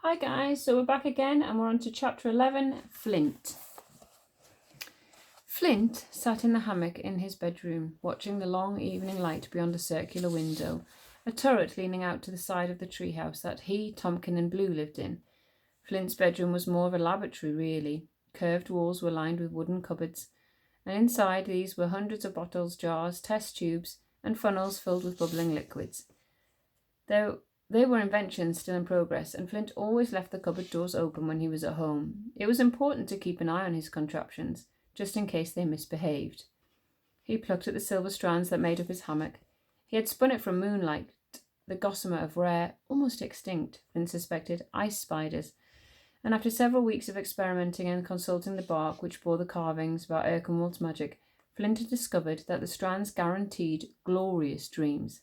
Hi guys, so we're back again and we're on to chapter 11, Flint. Flint sat in the hammock in his bedroom, watching the long evening light beyond a circular window, a turret leaning out to the side of the treehouse that he, Tompkin and Blue lived in. Flint's bedroom was more of a laboratory, really. Curved walls were lined with wooden cupboards, and inside these were hundreds of bottles, jars, test tubes, and funnels filled with bubbling liquids. They were inventions still in progress, and Flint always left the cupboard doors open when he was at home. It was important to keep an eye on his contraptions, just in case they misbehaved. He plucked at the silver strands that made up his hammock. He had spun it from moonlight, the gossamer of rare, almost extinct, Flint suspected, ice spiders, and after several weeks of experimenting and consulting the bark which bore the carvings about Erkenwald's magic, Flint had discovered that the strands guaranteed glorious dreams.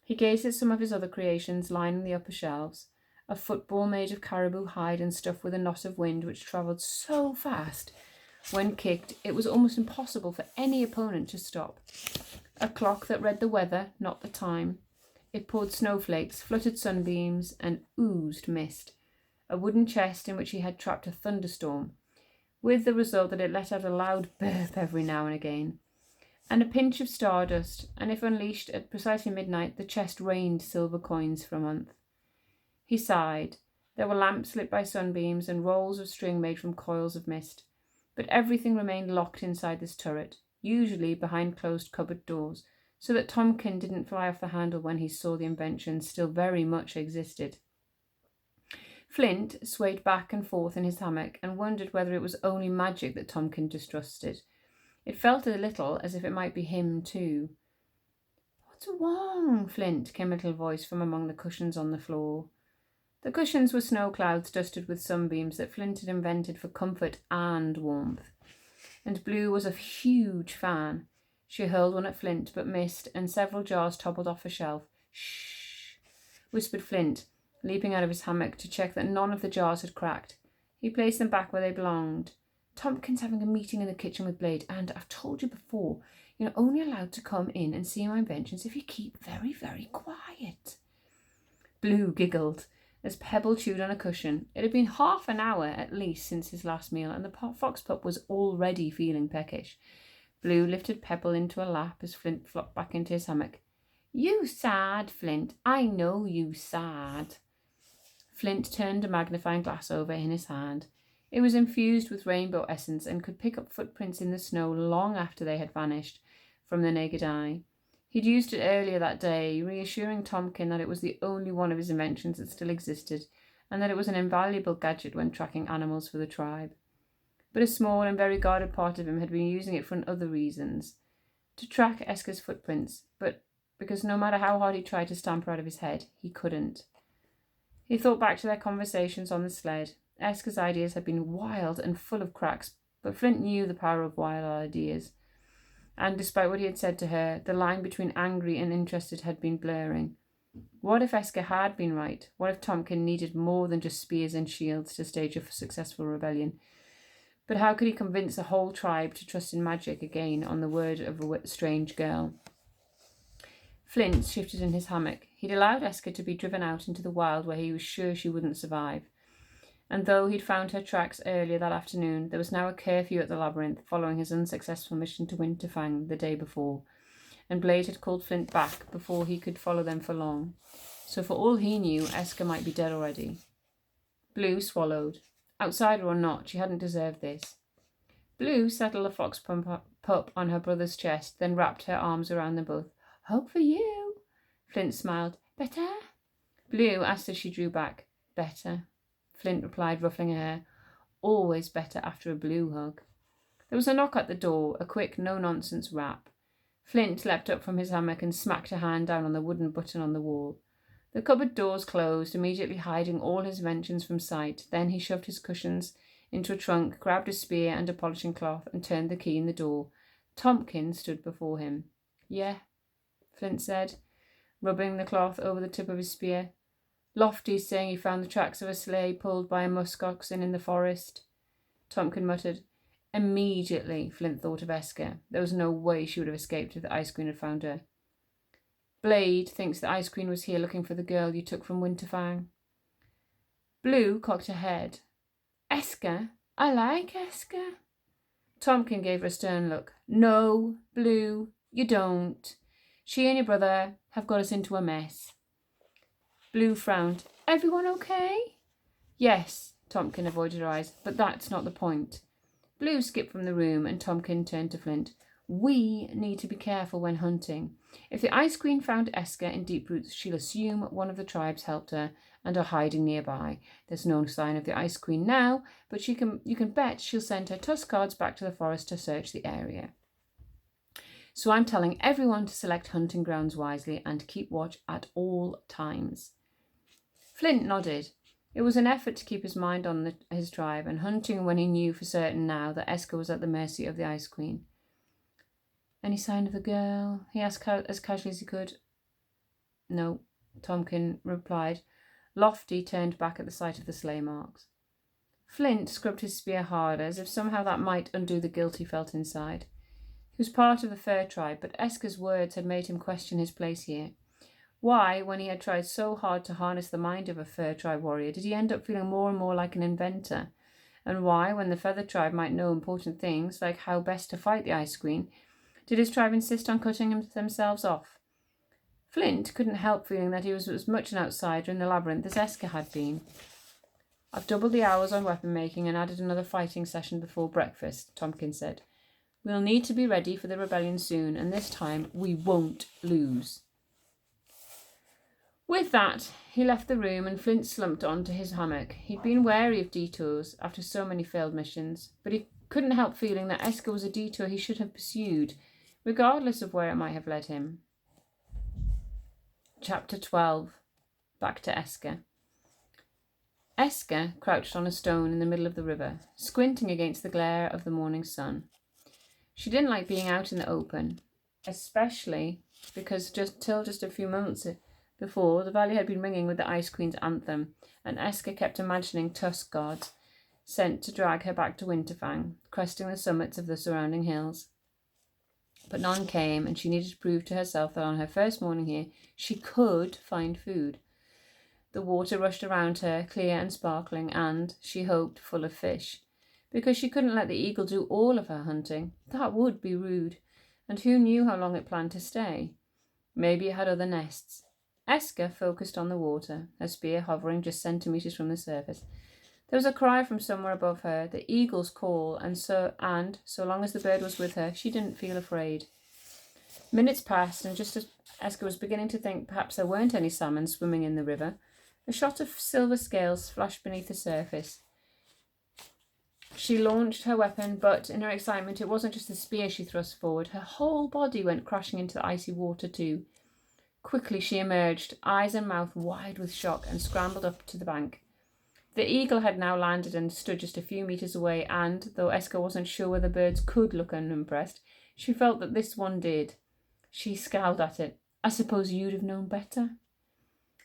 He gazed at some of his other creations lining the upper shelves, a football made of caribou hide and stuffed with a knot of wind which travelled so fast. When kicked, it was almost impossible for any opponent to stop. A clock that read the weather, not the time. It poured snowflakes, fluttered sunbeams, and oozed mist. A wooden chest in which he had trapped a thunderstorm, with the result that it let out a loud burp every now and again. And a pinch of stardust, and if unleashed at precisely midnight, the chest rained silver coins for a month. He sighed. There were lamps lit by sunbeams and rolls of string made from coils of mist, but everything remained locked inside this turret, usually behind closed cupboard doors, so that Tompkin didn't fly off the handle when he saw the invention still very much existed. Flint swayed back and forth in his hammock and wondered whether it was only magic that Tompkin distrusted. It felt a little as if it might be him too. "What's wrong, Flint?" came a little voice from among the cushions on the floor. The cushions were snow clouds dusted with sunbeams that Flint had invented for comfort and warmth. And Blue was a huge fan. She hurled one at Flint but missed, and several jars toppled off a shelf. "Shh," whispered Flint, leaping out of his hammock to check that none of the jars had cracked. He placed them back where they belonged. "Tompkin's having a meeting in the kitchen with Blade, and I've told you before, you're only allowed to come in and see my inventions if you keep very, very quiet." Blue giggled as Pebble chewed on a cushion. It had been half an hour at least since his last meal, and the fox pup was already feeling peckish. Blue lifted Pebble into a lap as Flint flopped back into his hammock. "You sad, Flint. I know you sad." Flint turned a magnifying glass over in his hand. It was infused with rainbow essence and could pick up footprints in the snow long after they had vanished from the naked eye. He'd used it earlier that day, reassuring Tompkin that it was the only one of his inventions that still existed, and that it was an invaluable gadget when tracking animals for the tribe. But a small and very guarded part of him had been using it for other reasons. To track Eska's footprints, but because no matter how hard he tried to stamp her out of his head, he couldn't. He thought back to their conversations on the sled. Eska's ideas had been wild and full of cracks, but Flint knew the power of wild ideas. And despite what he had said to her, the line between angry and interested had been blurring. What if Eska had been right? What if Tompkin needed more than just spears and shields to stage a successful rebellion? But how could he convince the whole tribe to trust in magic again on the word of a strange girl? Flint shifted in his hammock. He'd allowed Eska to be driven out into the wild where he was sure she wouldn't survive. And though he'd found her tracks earlier that afternoon, there was now a curfew at the labyrinth following his unsuccessful mission to Winterfang the day before, and Blade had called Flint back before he could follow them for long. So for all he knew, Eska might be dead already. Blue swallowed. Outsider or not, she hadn't deserved this. Blue settled the fox pup on her brother's chest, then wrapped her arms around them both. "Hope for you." Flint smiled. "Better?" Blue asked as she drew back. "Better," Flint replied, ruffling her hair. Always better after a Blue hug. There was a knock at the door, a quick, no-nonsense rap. Flint leapt up from his hammock and smacked a hand down on the wooden button on the wall. The cupboard doors closed, immediately hiding all his inventions from sight. Then he shoved his cushions into a trunk, grabbed a spear and a polishing cloth, and turned the key in the door. Tompkin stood before him. "Yeah," Flint said, rubbing the cloth over the tip of his spear. "Lofty's saying he found the tracks of a sleigh pulled by a musk oxen in the forest." Tompkin muttered. Immediately, Flint thought of Eska. There was no way she would have escaped if the Ice Queen had found her. "Blade thinks the Ice Queen was here looking for the girl you took from Winterfang." Blue cocked her head. Esker? I like Esker. Tomkin gave her a stern look. No, Blue, you don't. She and your brother have got us into a mess. Blue frowned. Everyone okay? Yes, Tomkin avoided her eyes, but that's not the point. Blue skipped from the room and Tomkin turned to Flint. We need to be careful when hunting. If the Ice Queen found Esker in Deep Roots, she'll assume one of the tribes helped her and are hiding nearby. There's no sign of the Ice Queen now, but you can bet she'll send her tusk guards back to the forest to search the area. So I'm telling everyone to select hunting grounds wisely and keep watch at all times. Flint nodded. It was an effort to keep his mind on his tribe and hunting when he knew for certain now that Esker was at the mercy of the Ice Queen. Any sign of the girl? He asked as casually as he could. No, Tomkin replied. Lofty turned back at the sight of the sleigh marks. Flint scrubbed his spear harder, as if somehow that might undo the guilt he felt inside. He was part of the fur tribe, but Esker's words had made him question his place here. Why, when he had tried so hard to harness the mind of a fur tribe warrior, did he end up feeling more and more like an inventor? And why, when the feather tribe might know important things, like how best to fight the Ice Queen, did his tribe insist on cutting themselves off? Flint couldn't help feeling that he was as much an outsider in the labyrinth as Esker had been. I've doubled the hours on weapon making and added another fighting session before breakfast, Tomkin said. We'll need to be ready for the rebellion soon, and this time we won't lose. With that, he left the room and Flint slumped onto his hammock. He'd been wary of detours after so many failed missions, but he couldn't help feeling that Esker was a detour he should have pursued, regardless of where it might have led him. Chapter 12. Back to Esker. Esker crouched on a stone in the middle of the river, squinting against the glare of the morning sun. She didn't like being out in the open, especially because just a few months before, the valley had been ringing with the Ice Queen's anthem, and Esker kept imagining tusk guards sent to drag her back to Winterfang, cresting the summits of the surrounding hills. But none came, and she needed to prove to herself that on her first morning here, she could find food. The water rushed around her, clear and sparkling, and, she hoped, full of fish. Because she couldn't let the eagle do all of her hunting. That would be rude. And who knew how long it planned to stay? Maybe it had other nests. Esker focused on the water, her spear hovering just centimetres from the surface. There was a cry from somewhere above her, the eagle's call, and so long as the bird was with her, she didn't feel afraid. Minutes passed, and just as Esker was beginning to think perhaps there weren't any salmon swimming in the river, a shot of silver scales flashed beneath the surface. She launched her weapon, but in her excitement it wasn't just the spear she thrust forward. Her whole body went crashing into the icy water too. Quickly she emerged, eyes and mouth wide with shock, and scrambled up to the bank. The eagle had now landed and stood just a few metres away, and, though Esker wasn't sure whether birds could look unimpressed, she felt that this one did. She scowled at it. I suppose you'd have known better.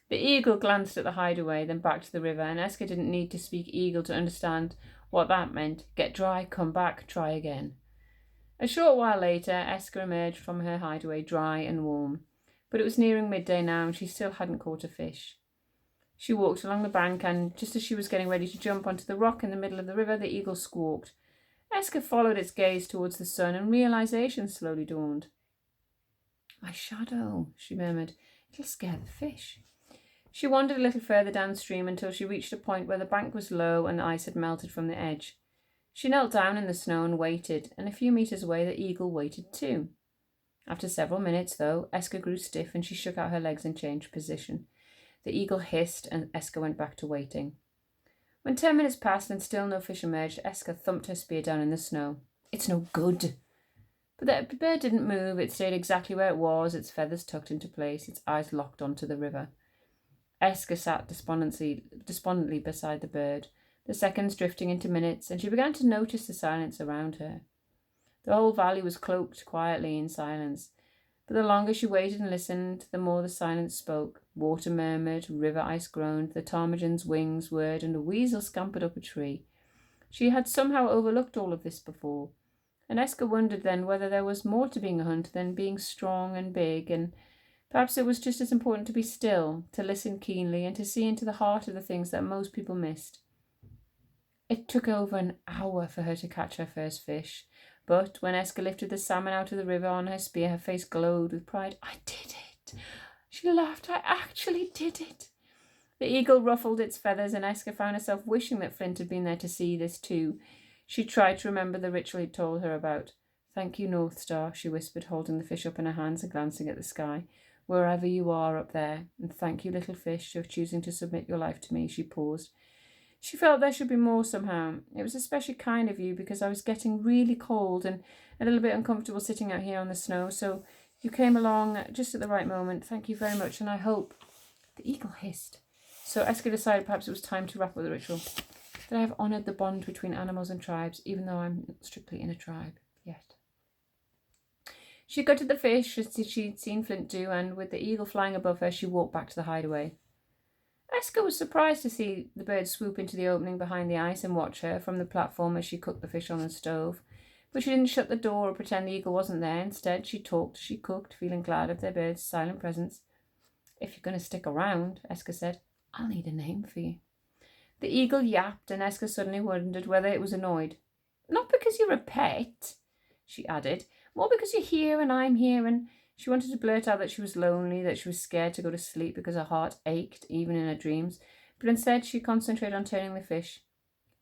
The eagle glanced at the hideaway, then back to the river, and Esker didn't need to speak eagle to understand what that meant. Get dry, come back, try again. A short while later, Esker emerged from her hideaway dry and warm, but it was nearing midday now and she still hadn't caught a fish. She walked along the bank and, just as she was getting ready to jump onto the rock in the middle of the river, the eagle squawked. Esker followed its gaze towards the sun and realization slowly dawned. My shadow, she murmured. It'll scare the fish. She wandered a little further downstream until she reached a point where the bank was low and the ice had melted from the edge. She knelt down in the snow and waited, and a few metres away the eagle waited too. After several minutes, though, Esker grew stiff and she shook out her legs and changed position. The eagle hissed and Esker went back to waiting. When 10 minutes passed and still no fish emerged, Esker thumped her spear down in the snow. It's no good. But the bird didn't move. It stayed exactly where it was, its feathers tucked into place, its eyes locked onto the river. Esker sat despondently beside the bird, the seconds drifting into minutes, and she began to notice the silence around her. The whole valley was cloaked quietly in silence, but the longer she waited and listened, the more the silence spoke. Water murmured, river ice groaned, the ptarmigan's wings whirred, and a weasel scampered up a tree. She had somehow overlooked all of this before, and Esker wondered then whether there was more to being a hunter than being strong and big, and Perhaps it was just as important to be still, to listen keenly, and to see into the heart of the things that most people missed. It took over an hour for her to catch her first fish, but when Esker lifted the salmon out of the river on her spear, her face glowed with pride. "I did it!" She laughed. "I actually did it!" The eagle ruffled its feathers, and Esker found herself wishing that Flint had been there to see this too. She tried to remember the ritual he'd told her about. "Thank you, North Star," she whispered, holding the fish up in her hands and glancing at the sky. "Wherever you are up there. And thank you, little fish, for choosing to submit your life to me." She paused. She felt there should be more somehow. "It was especially kind of you because I was getting really cold and a little bit uncomfortable sitting out here on the snow, so you came along just at the right moment. Thank you very much, and I hope—" The eagle hissed. So Esker decided perhaps it was time to wrap up the ritual. "That I have honoured the bond between animals and tribes, even though I'm not strictly in a tribe yet." She gutted the fish as she'd seen Flint do, and with the eagle flying above her, she walked back to the hideaway. Esker was surprised to see the bird swoop into the opening behind the ice and watch her from the platform as she cooked the fish on the stove. But she didn't shut the door or pretend the eagle wasn't there. Instead, she talked as she cooked, feeling glad of their bird's silent presence. "If you're going to stick around," Esker said, "I'll need a name for you." The eagle yapped, and Esker suddenly wondered whether it was annoyed. "Not because you're a pet," she added, "more because you're here and I'm here," and she wanted to blurt out that she was lonely, that she was scared to go to sleep because her heart ached, even in her dreams, but instead she concentrated on turning the fish.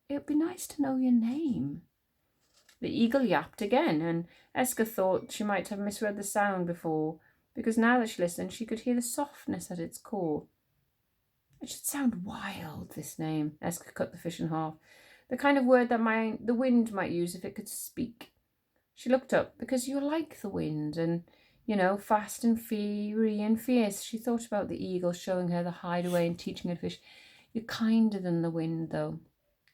"It would be nice to know your name." The eagle yapped again, and Esker thought she might have misread the sound before, because now that she listened, she could hear the softness at its core. It should sound wild, this name. Esker cut the fish in half. The kind of word that the wind might use if it could speak. She looked up. "Because you're like the wind, and, fast and fiery and fierce." She thought about the eagle showing her the hideaway and teaching her to fish. "You're kinder than the wind, though."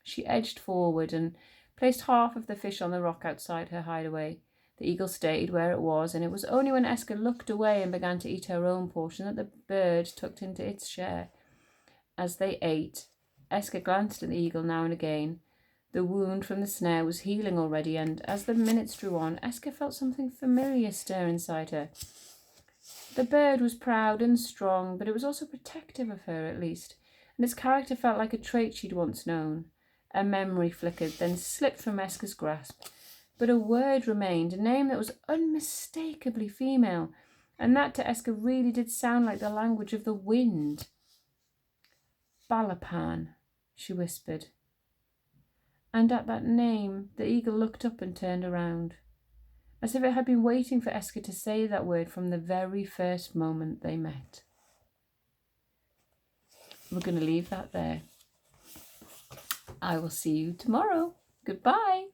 She edged forward and placed half of the fish on the rock outside her hideaway. The eagle stayed where it was, and it was only when Esker looked away and began to eat her own portion that the bird tucked into its share. As they ate, Esker glanced at the eagle now and again. The wound from the snare was healing already, and as the minutes drew on, Esker felt something familiar stir inside her. The bird was proud and strong, but it was also protective of her, at least, and its character felt like a trait she'd once known. A memory flickered, then slipped from Esker's grasp. But a word remained, a name that was unmistakably female, and that to Esker really did sound like the language of the wind. "Balapan," she whispered. And at that name, the eagle looked up and turned around, as if it had been waiting for Esker to say that word from the very first moment they met. We're going to leave that there. I will see you tomorrow. Goodbye.